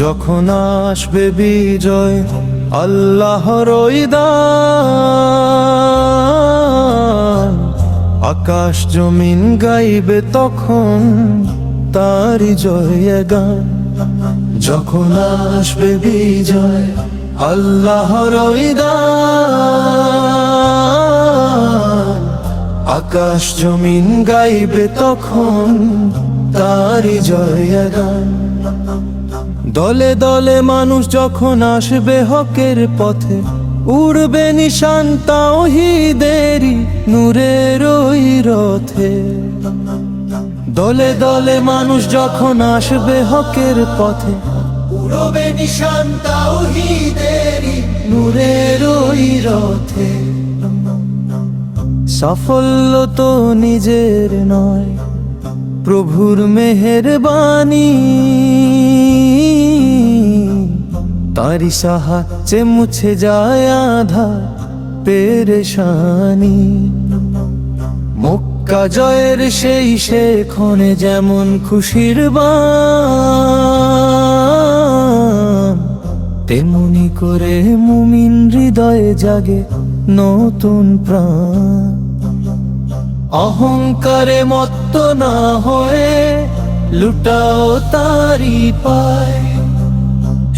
যখন আসবে বিজয় আল্লাহর ওই দান, আকাশ জমিন গাইবে তখন তারি জয় গান। যখন আসবে বিজয় আল্লাহর ওই দান, আকাশ জমিন গাইবে তখন তারি জয় গান। দলে দলে মানুষ যখন আসবে হকের পথে, উড়বে নিশান তাওহীদেরই নূরের ওই রথে। দলে দলে মানুষ যখন আসবে হকের পথে, উড়বে নিশান তাওহীদেরই নূরের ওই রথে। সাফল্য তো নিজের নয়, প্রভুর মেহেরবানি, তারি সাহায্যে মুছে যায় আঁধার পেরেশানি। মক্কা জয়ের সেই ক্ষণে যেমন খুশির বান, তেমনি করে মুমিন হৃদয়ে জাগে নতুন প্রাণ। অহংকারে মত্ত না হয়ে লুটাও তারি পায়,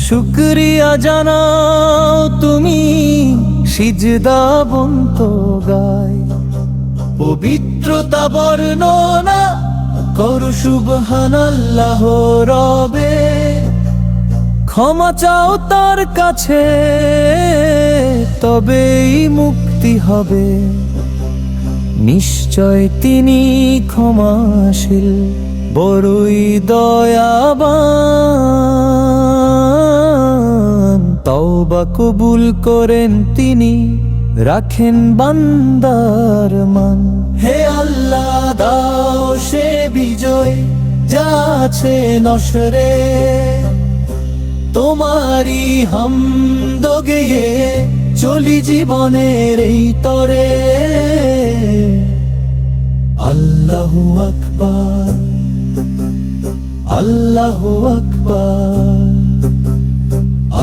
শুকরিয়া জানাও তুমি সিজদাবন্ত গায়। পবিত্রতা বর্ণনা করো সুবহানাল্লাহ রবে, ক্ষমা চাও তার কাছে তবেই মুক্তি হবে। নিশ্চয় তিনি ক্ষমাশীল বড়ই দয়াবান, তওবা কবুল করেন তিনি রাখেন বান্দার মান। হে আল্লাহ দাও সে বিজয় যা আছে নসরে, তোমারি হামদ গেয়ে চলি জীবনের এই তরে। আল্লাহু আকবার, আল্লাহু আকবার,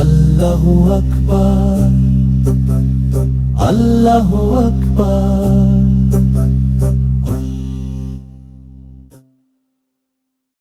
আল্লাহু আকবার, আল্লাহু আকবার।